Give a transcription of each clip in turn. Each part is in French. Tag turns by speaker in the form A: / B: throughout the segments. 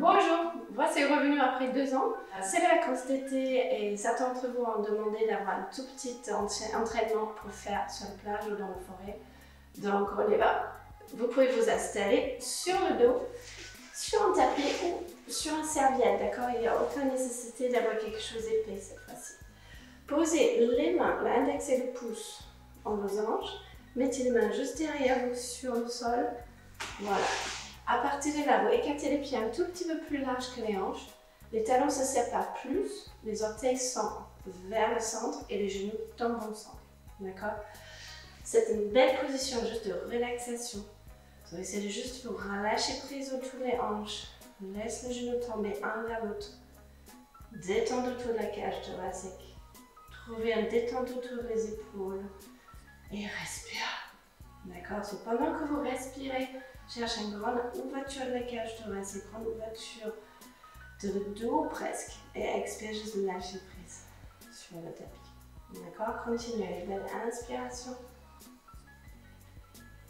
A: Bonjour, voici revenu après 2 ans. C'est les vacances d'été et certains d'entre vous ont demandé d'avoir un tout petit entraînement pour faire sur la plage ou dans la forêt. Donc on y va. Vous pouvez vous installer sur le dos, sur un tapis ou sur une serviette, d'accord? Il n'y a aucune nécessité d'avoir quelque chose d'épais cette fois-ci. Posez les mains, l'index et le pouce en losange. Mettez les mains juste derrière vous sur le sol. Voilà. À partir de là, vous écartez les pieds un tout petit peu plus larges que les hanches. Les talons se séparent plus, les orteils sont vers le centre et les genoux tombent au centre. D'accord? C'est une belle position juste de relaxation. Vous essayez de juste vous relâcher prise autour des hanches. Laisse les genoux tomber un vers l'autre. Détendre autour de la cage thoracique. Trouvez un détente autour des épaules. Et respire. D'accord? C'est pendant que vous respirez, cherchez une grande ouverture de la cage thoracique, grande ouverture de le dos presque. Et expire, juste lâcher prise sur le tapis. D'accord? Continuez. Belle inspiration.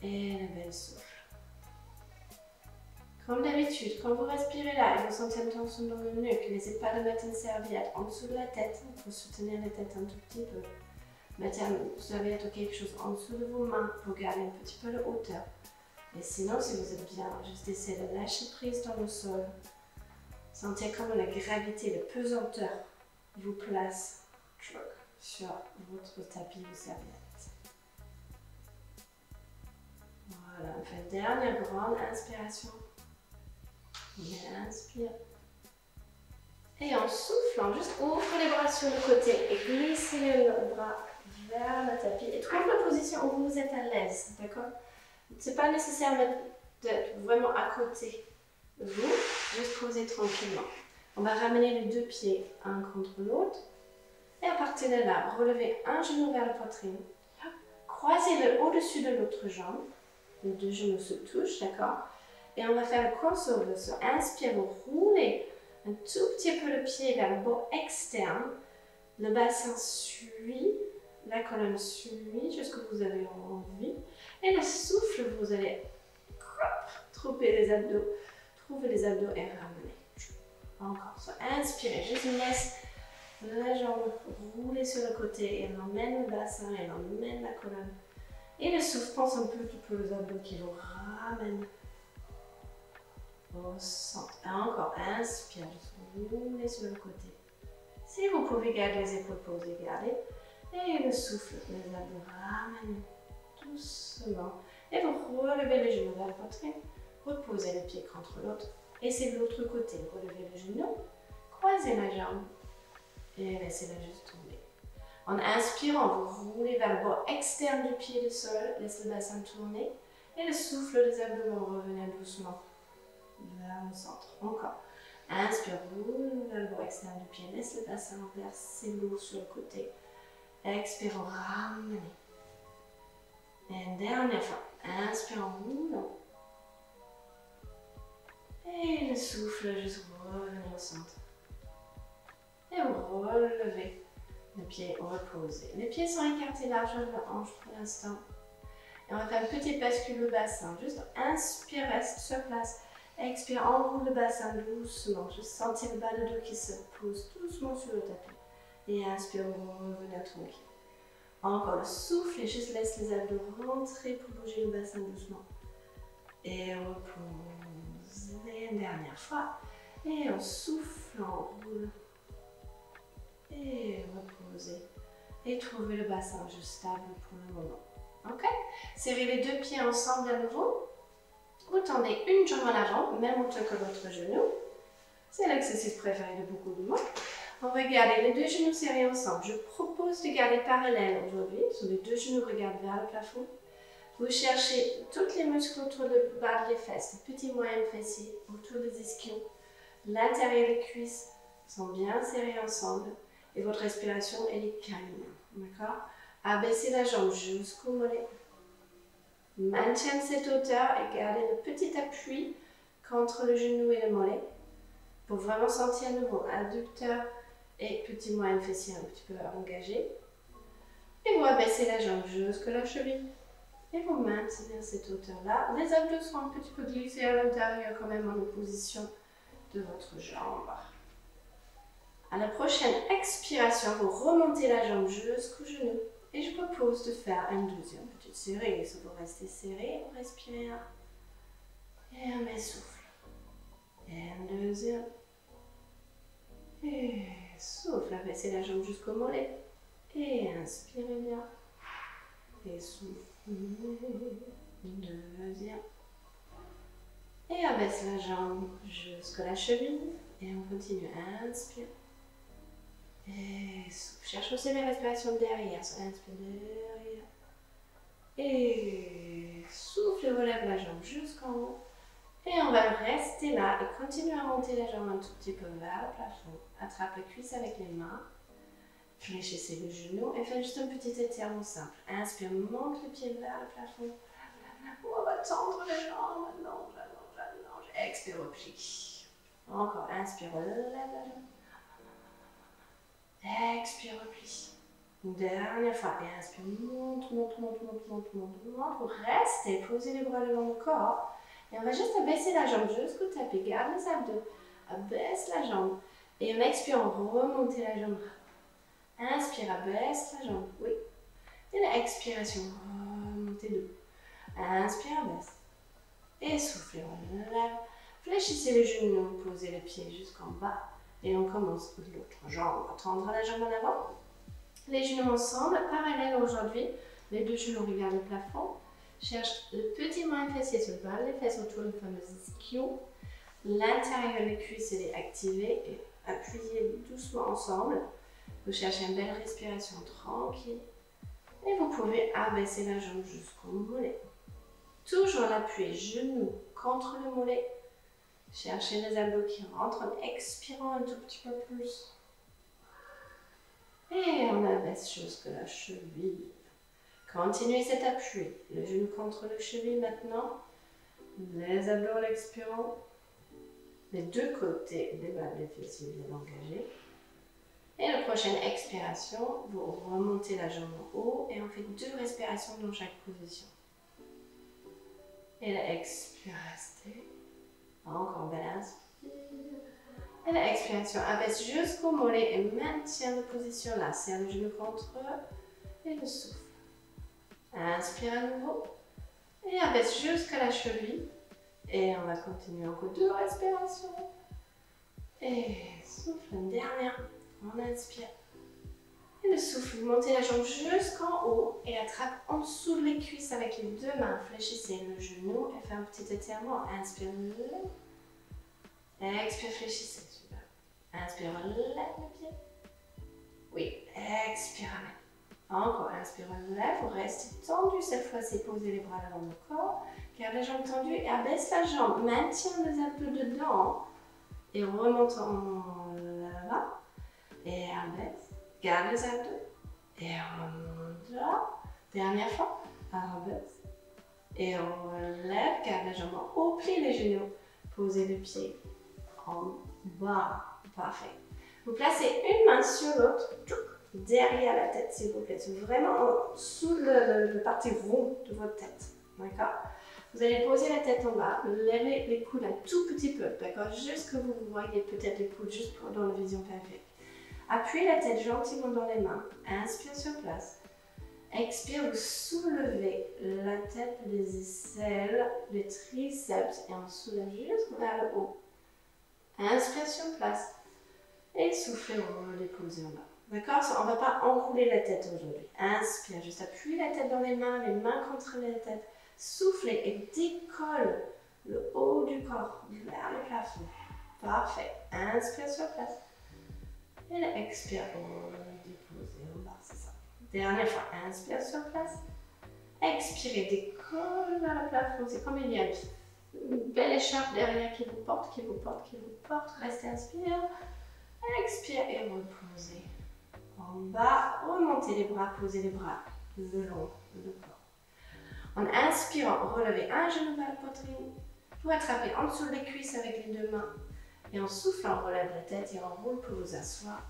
A: Et le bel souffle. Comme d'habitude, quand vous respirez là et vous sentez une tension dans le nuque, n'hésitez pas de mettre une serviette en dessous de la tête pour soutenir la tête un tout petit peu. Mettez une serviette ou quelque chose en dessous de vos mains pour garder un petit peu de hauteur. Et sinon, si vous êtes bien, juste essayez de lâcher prise dans le sol. Sentez comment la gravité, la pesanteur vous place sur votre tapis ou serviette. Voilà, on fait une dernière grande inspiration. On inspire. Et en soufflant, juste ouvre les bras sur le côté et glissez le bras vers le tapis. Et trouve la position où vous êtes à l'aise, d'accord? Ce n'est pas nécessaire d'être vraiment à côté de vous, juste poser tranquillement. On va ramener les deux pieds un contre l'autre. Et à partir de là, relevez un genou vers la poitrine. Croisez-le au-dessus de l'autre jambe. Les deux genoux se touchent, d'accord? Et on va faire le crossover. So, inspire, vous roulez un tout petit peu le pied vers le bord externe. Le bassin suit, la colonne suit jusqu'à ce que vous avez envie. Et le souffle, vous allez trouver les abdos et ramener. Encore. So, inspirez, juste laisse la jambe rouler sur le côté et on emmène le bassin et on emmène la colonne. Et le souffle, pense un petit peu aux abdos qui vous ramènent au centre. Et encore, inspire, juste roulez sur le côté. Si vous pouvez garder les épaules posées, gardez. Et le souffle, les abdos ramènent doucement. Et vous relevez les genoux vers la poitrine. Reposez les pieds contre l'autre. Et c'est de l'autre côté. Relevez les genoux, croisez la jambe et laissez-la juste tomber. En inspirant, vous roulez vers le bord externe du pied du sol, laissez le bassin tourner. Et le souffle des abdos vont revenir doucement vers le centre. Encore. Inspire, roule vers le bord externe du pied, laisse le bassin verser l'eau sur le côté. Expire, ramenez. Et une dernière fois. Inspire en roulant. Et le souffle, juste revenir au centre. Et vous relevez les pieds reposés. Les pieds sont écartés largement de la hanche pour l'instant. Et on va faire un petit bascule le bassin. Juste inspire, reste sur place. Expire, enroule le bassin doucement. Juste sentir le bas de dos qui se pose doucement sur le tapis. Et inspire, revenir tranquille. Encore le souffle et juste laisse les abdos rentrer pour bouger le bassin doucement. Et repose. Et une dernière fois. Et on souffle, on roule. Et reposez. Et trouvez le bassin juste stable pour le moment. Ok? Serrez les deux pieds ensemble à nouveau. Vous tendez une jambe en avant, même hauteur que votre genou. C'est l'exercice préféré de beaucoup de monde. On va garder les deux genoux serrés ensemble. Je propose de garder parallèle aujourd'hui. Sur les deux genoux regardent vers le plafond. Vous cherchez tous les muscles autour du bas des fesses, les petits moyens fessiers, autour des ischions. L'intérieur des cuisses sont bien serrés ensemble. Et votre respiration, elle est calme. D'accord? Abaissez la jambe jusqu'au mollet. Maintiens cette hauteur et gardez le petit appui contre le genou et le mollet pour vraiment sentir à nouveau adducteur et petit moyen fessier un petit peu engagé. Et vous abaissez la jambe jusqu'à la cheville. Et vous maintenez cette hauteur-là. Les abdos sont un petit peu glissés à l'intérieur quand même en opposition de votre jambe. À la prochaine expiration, vous remontez la jambe jusqu'au genou. Et je propose de faire une deuxième petite série. Si vous restez serré, vous respirez un. Et un souffle. Et un deuxième. Et souffle. Abaissez la jambe jusqu'au mollet. Et inspirez bien. Et souffle. Deuxième. Et abaisse la jambe jusqu'à la cheville. Et on continue. Inspire. Et souffle. Cherche aussi les respirations derrière. Inspire derrière. Et souffle et relève la jambe jusqu'en haut. Et on va rester là et continuer à monter la jambe un tout petit peu vers le plafond. Attrape la cuisse avec les mains. Fléchissez le genou et faites juste un petit étirement simple. Inspire, monte le pied vers le plafond. On va tendre les jambes. Allonge, allonge, allonge. Expire, replie. Encore, inspire, relève la jambe. Expire, replie. Une dernière fois. Et inspire, monte, monte, monte, monte, monte, monte, monte. Restez, posez les bras le long du corps. Et on va juste abaisser la jambe jusqu'au tapis. Garde les abdos. Abaisse la jambe. Et on expire, on remonte la jambe. Inspire, abaisse la jambe. Oui. Et l'expiration, remontez le dos. Inspire, abaisse. Et soufflez, relève. Fléchissez les genoux, posez les pieds jusqu'en bas. Et on commence l'autre jambe. On tendra la jambe en avant. Les genoux ensemble, parallèles aujourd'hui. Les deux genoux regardent le plafond. Cherche le petit moyen fessier sur le bas, les fesses autour du fameux ischio. L'intérieur des cuisses, elle est activée. Et appuyez doucement ensemble. Vous cherchez une belle respiration tranquille. Et vous pouvez abaisser la jambe jusqu'au mollet. Toujours l'appui genou contre le mollet. Cherchez les abdos qui rentrent en expirant un tout petit peu plus. Et on abaisse jusqu'à la cheville. Continuez cet appui. Le genou contre le cheville maintenant. Les abdos en expirant. Les deux côtés des bas des fessiers bien engagés. Et la prochaine expiration, vous remontez la jambe en haut et on fait 2 respirations dans chaque position. Et la expire, restez. Encore belle inspire. Et la expiration, abaisse jusqu'au mollet et maintient la position là. Serre le genou contre eux et le souffle. Inspire à nouveau. Et abaisse jusqu'à la cheville. Et on va continuer encore 2 respirations. Et souffle, une dernière. On inspire. Et le souffle, montez la jambe jusqu'en haut et attrape en dessous les cuisses avec les 2 mains. Fléchissez le genou et faites un petit étirement. Inspire, expire, fléchissez. Super. Inspire, lève le pied. Oui, expire, amène. Encore, inspire, lève. Vous restez tendu cette fois-ci. Posez les bras devant le corps. Garde les jambes tendues et abaisse la jambe. Maintiens les abdos dedans. Et remonte en là-bas. Et abaisse. Garde les abdos. Et remonte là. Dernière fois. Abaisse. Et on relève. Garde la jambe en haut. Plie les genoux. Posez le pied en bas. Parfait. Vous placez une main sur l'autre. Derrière la tête, s'il vous plaît. C'est vraiment sous le partie ronde de votre tête. D'accord? Vous allez poser la tête en bas, levez les coudes un tout petit peu, d'accord? Juste que vous voyez peut-être les coudes juste dans la vision périphérique. Appuyez la tête gentiment dans les mains. Inspire sur place. Expire, vous soulevez la tête, les aisselles, les triceps et on soulève juste vers le haut. Inspire sur place. Et soufflez, on va les poser en bas. D'accord? On ne va pas enrouler la tête aujourd'hui. Inspire, juste appuyez la tête dans les mains contre la tête. Soufflez et décolle le haut du corps vers le plafond. Parfait. Inspire sur place. Et là, expire. On va déposer en bas, c'est ça. Dernière fois. Inspire sur place. Expirez, décolle vers le plafond. C'est comme il y a une belle écharpe derrière qui vous porte, qui vous porte, qui vous porte. Restez, inspire. Expire et reposez. En bas, remontez les bras, posez les bras le long du corps. En inspirant, relevez un genou vers la poitrine. Vous attrapez en dessous des cuisses avec les 2 mains. Et en soufflant, on relève la tête et on roule pour vous asseoir.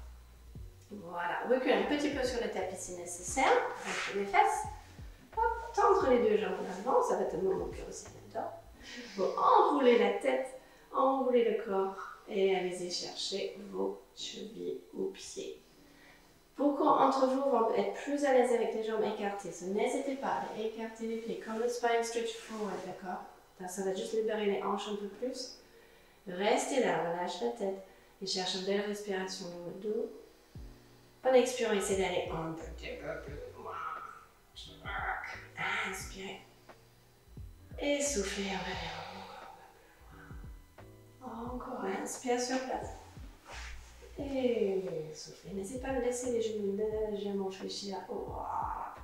A: Voilà, reculez un petit peu sur le tapis si nécessaire. Avec les fesses. Hop, tendre les 2 jambes en avant. Ça va être un moment plus aussi là-dedans. Vous enroulez la tête, enroulez le corps. Et allez-y chercher vos chevilles ou pieds. Beaucoup d'entre vous vont être plus à l'aise avec les jambes écartées. So, n'hésitez pas à écarter les pieds comme le spine stretch forward, d'accord? Ça va juste libérer les hanches un peu plus. Restez là, relâche la tête et cherche une belle respiration dans le dos. En expirant, essayez d'aller un petit peu plus loin. Inspirez. Et soufflez, revenez encore inspire sur place. Et soufflez. N'hésitez pas de laisser les genoux légèrement fléchir pour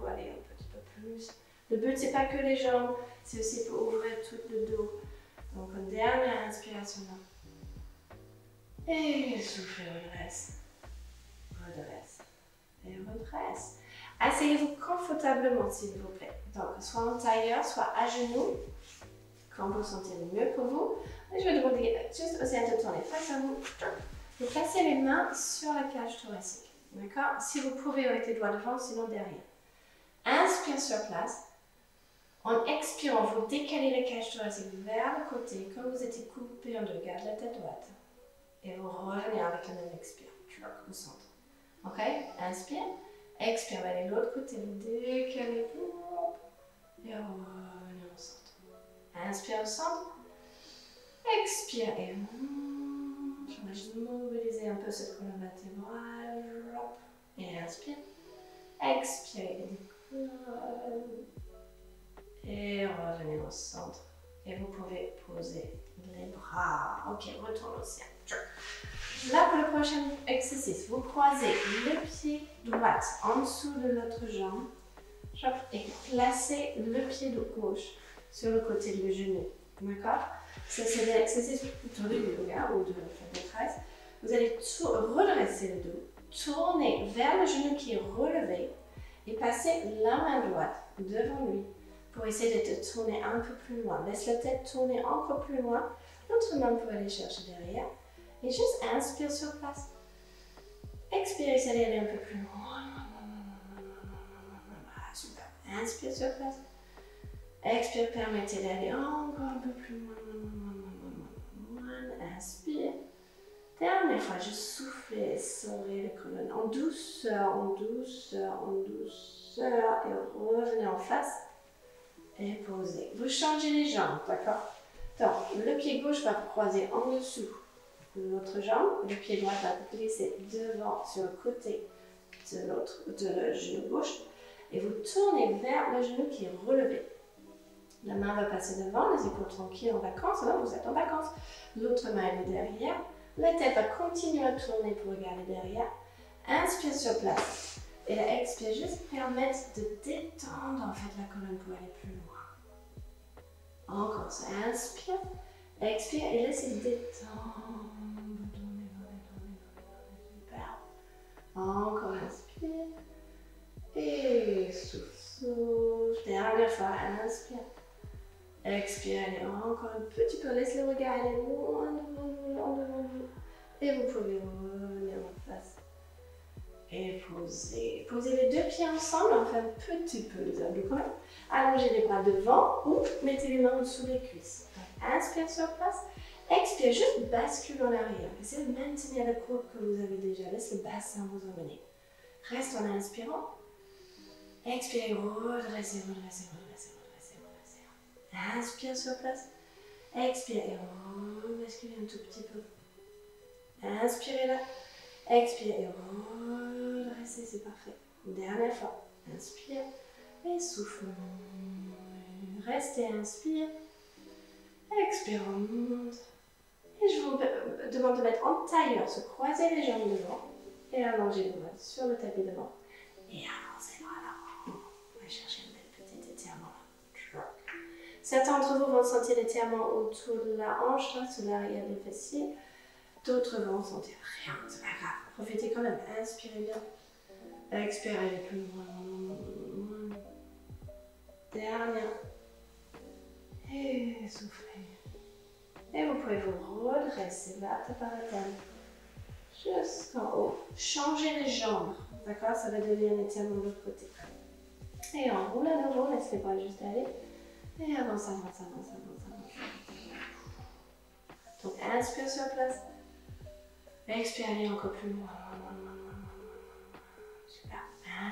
A: aller un petit peu plus. Le but, c'est pas que les jambes, c'est aussi pour ouvrir tout le dos. Donc, une dernière inspiration là. Et soufflez, redresse. Redresse. Et redresse. Asseyez-vous confortablement, s'il vous plaît. Donc, soit en tailleur, soit à genoux, quand vous sentez le mieux pour vous. Et je vais demander juste aussi à te tourner face à vous. Vous placez les mains sur la cage thoracique. D'accord? Si vous pouvez avec les doigts devant, sinon derrière. Inspire sur place. En expirant, vous décalez la cage thoracique vers le côté, comme vous étiez coupé en deux. Garde la tête droite. Et vous revenez avec un même expire. Au centre. Ok? Inspire. Expire, allez de l'autre côté. Vous décalez. Et revenez au centre. Inspire au centre. Expire et je vais juste mobiliser un peu cette colonne vertébrale. Et inspire. Expire et décolle. Et revenez au centre. Et vous pouvez poser les bras. Ok, retourne au ciel. Là, pour le prochain exercice, vous croisez le pied droit en dessous de l'autre jambe. Et placez le pied gauche sur le côté du genou. D'accord? Ça, c'est l'exercice plutôt de yoga ou de détresse. Vous allez redresser le dos, tourner vers le genou qui est relevé et passer la main droite devant lui pour essayer de te tourner un peu plus loin. Laisse la tête tourner encore plus loin. L'autre main peut aller chercher derrière. Et juste inspire sur place. Expire, essayez d'aller un peu plus loin. Super. Inspire sur place. Expire, permettez d'aller encore un peu plus loin. Inspire. Dernière fois, juste soufflez et serrez les colonnes en douceur, en douceur, en douceur. Et revenez en face. Et posez. Vous changez les jambes, d'accord? Donc, le pied gauche va croiser en dessous de l'autre jambe. Le pied droit va glisser devant, sur le côté de le genou gauche. Et vous tournez vers le genou qui est relevé. La main va passer devant, les épaules tranquilles en vacances. Là, vous êtes en vacances. L'autre main est derrière. La tête va continuer à tourner pour regarder derrière. Inspire sur place. Et là, expire, juste permettre de détendre en fait la colonne pour aller plus loin. Encore ça. Inspire. Expire et laissez détendre. Super. Encore inspire. Et souffle. Souffle. Dernière fois. Inspire. Expire, allez, encore un petit peu, laisse le regard aller loin devant vous. Et vous pouvez revenir en face. Et posez. Posez les deux pieds ensemble, enfin un petit peu les abdos. Allongez les bras devant ou mettez les mains sous les cuisses. Donc, inspire sur place. Expire, juste bascule en arrière. Essayez de maintenir la courbe que vous avez déjà. Laisse le bassin vous emmener. Reste en inspirant. Expirez, redressez, redressez, redressez. Inspire sur place. Expire et basculez un tout petit peu. Inspirez là. Expire et redressez, c'est parfait. Dernière fois. Inspire et souffle. Restez, inspire. Expire, remonte. Et je vous demande de mettre en tailleur, se croiser les jambes devant et allonger les bras sur le tapis devant. Et avancez le bras là. On va chercher une belle petite étirement là. Certains d'entre vous vont sentir l'étirement autour de la hanche, là, sous l'arrière des fessiers. D'autres vont sentir rien, c'est pas grave. Profitez quand même, inspirez bien. Expirez, allez plus loin. Dernière. Et soufflez. Et vous pouvez vous redresser là, par la table. Jusqu'en haut. Changez les jambes, d'accord? Ça va devenir un étirement de l'autre côté. Et on roule à nouveau, laisse les bras juste aller. Et avance, avance, avance, avance, avance. Donc, inspire sur place. Expirez encore plus loin. Super.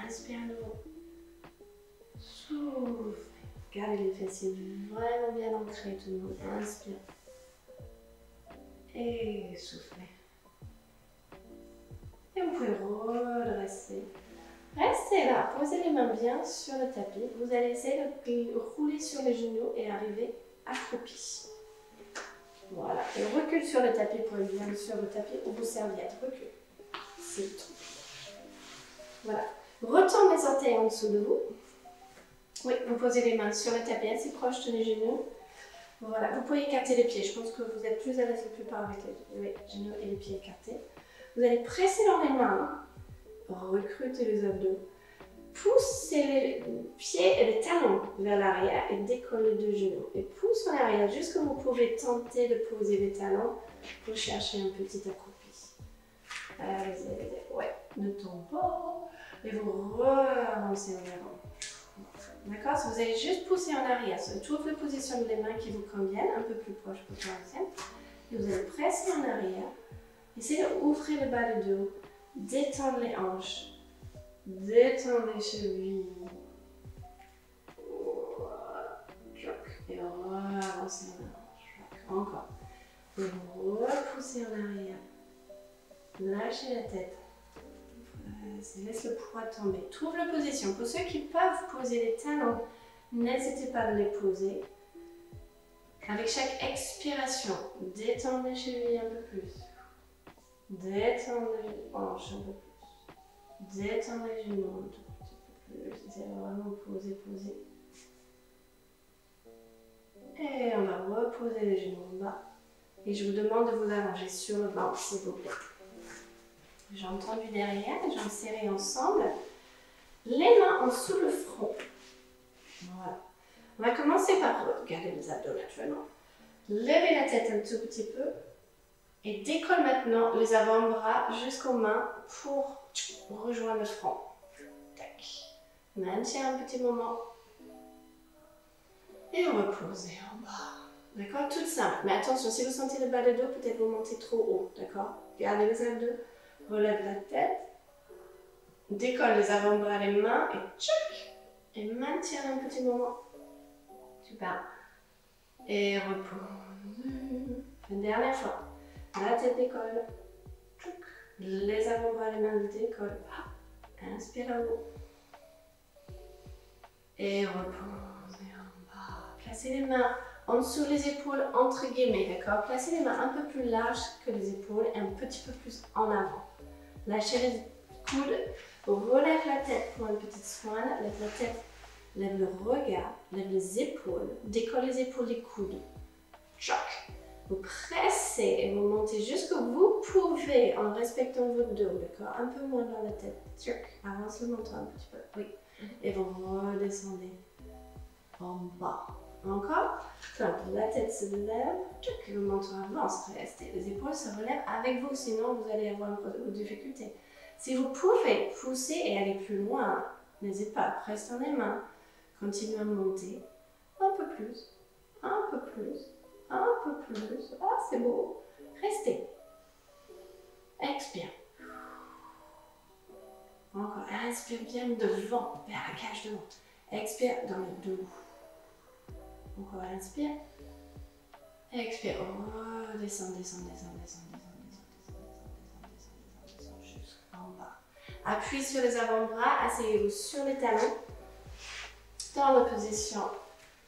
A: Inspire à nouveau. Souffle. Gardez les fessiers vraiment bien ancrés, tout le monde. Inspire. Et soufflez. Et vous pouvez redresser. Restez là, posez les mains bien sur le tapis. Vous allez essayer de rouler sur les genoux et arriver accroupi. Voilà, et recule sur le tapis pour être bien sur le tapis ou vos serviettes. Recule. C'est tout. Voilà. Retends les orteils en dessous de vous. Oui, vous posez les mains sur le tapis assez proche de les genoux. Voilà, vous pouvez écarter les pieds. Je pense que vous êtes plus à l'aise la plupart avec les genoux et les pieds écartés. Vous allez presser dans les mains. Recrutez les abdos. Poussez les pieds et les talons vers l'arrière et décollez les deux genoux. Et pousse en arrière jusqu'à vous pouvez tenter de poser les talons pour chercher un petit accroupi. Allez, ouais, ne tombe pas. Et vous relancez en avant. D'accord? Si vous allez juste pousser en arrière sur toutes les positions des mains qui vous conviennent, un peu plus proche pour la deuxième. Et vous allez presser en arrière. Essayez d'ouvrir le bas du dos. Détendre les hanches. Détendre les chevilles. Et relancer en avant. Encore. Et vous repoussez en arrière. Lâchez la tête. Laisse le poids tomber. Trouve la position. Pour ceux qui peuvent poser les talons, n'hésitez pas à les poser. Avec chaque expiration, détendre les chevilles un peu plus. Détendre les hanches un peu plus. Détendre les genoux un tout petit peu plus. Essayez vraiment poser, poser. Et on va reposer les genoux en bas. Et je vous demande de vous allonger sur le banc, s'il vous plaît. J'ai entendu derrière, les jambes serrées ensemble. Les mains en dessous le front. Voilà. On va commencer par regarder les abdos naturellement. Levez la tête un tout petit peu. Et décolle maintenant les avant-bras jusqu'aux mains pour rejoindre le front. Tac. Maintiens un petit moment. Et reposez en bas. D'accord? Tout simple. Mais attention, si vous sentez le bas de dos, peut-être vous montez trop haut. D'accord? Gardez les abdos. Relève la tête. Décolle les avant-bras, les mains. Et tchac! Et maintiens un petit moment. Super. Et repose. Une dernière fois. La tête décolle. Les avant-bras, les mains décollent. Inspire à vous. Et reposez en bas. Placez les mains en dessous les épaules, entre guillemets, d'accord? Placez les mains un peu plus larges que les épaules et un petit peu plus en avant. Lâchez les coudes. Relève la tête pour une petite swan. Lève la tête. Lève le regard. Lève les épaules. Décolle les épaules, les coudes. Choc. Vous pressez et vous montez jusqu'où vous pouvez en respectant votre dos, d'accord? Un peu moins dans la tête. Avance le menton un petit peu. Oui. Et vous redescendez en bas. Encore. Donc, la tête se lève. Le menton avance. Restez. Les épaules se relèvent avec vous, sinon vous allez avoir une difficulté. Si vous pouvez pousser et aller plus loin, n'hésitez pas. Restez dans les mains. Continuez à monter. Un peu plus. Un peu plus. Un peu plus. Ah, c'est beau. Restez. Expire. Encore. Inspire bien devant, vers la cage devant. Expire dans le dos. Encore. Inspire. Expire. Redescends, descends, descends, descends, descends, jusqu'en bas. Appuyez sur les avant-bras. Asseyez-vous sur les talons. Dans la position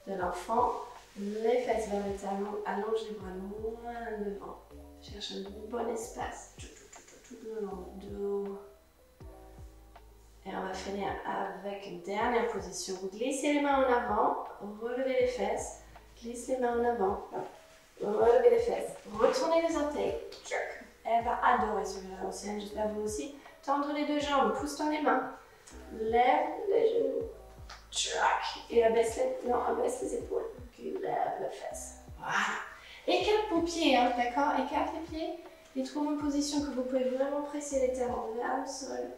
A: de l'enfant. Les fesses vers les talons, allonge les bras loin devant. Cherche un bon espace tout le long du dos. Et on va finir avec une dernière position. Vous glissez les mains en avant, relevez les fesses, glissez les mains en avant, relevez les fesses, retournez les orteils. Elle va adorer celui-là aussi, j'espère vous aussi. Tendre les deux jambes, pousse dans les mains, lève les genoux. Et abaisse les épaules. Puis lève les fesses. Voilà. Écarte vos pieds, hein, d'accord? Écarte les pieds et trouve une position que vous pouvez vraiment presser les talons vers le sol.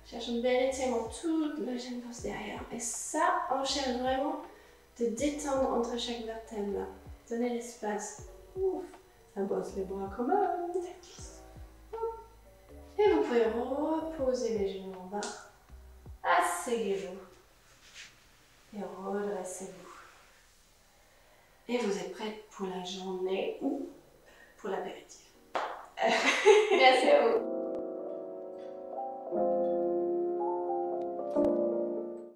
A: Cherche un bel étirement, toute la chaîne passe derrière. Et ça, on cherche vraiment de détendre entre chaque vertèbre. Donnez l'espace. Ouf, ça bosse les bras comme un. pouvez reposer les genoux en bas. Asseyez-vous. Et redressez-vous. Et vous êtes prête pour la journée ou pour l'apéritif.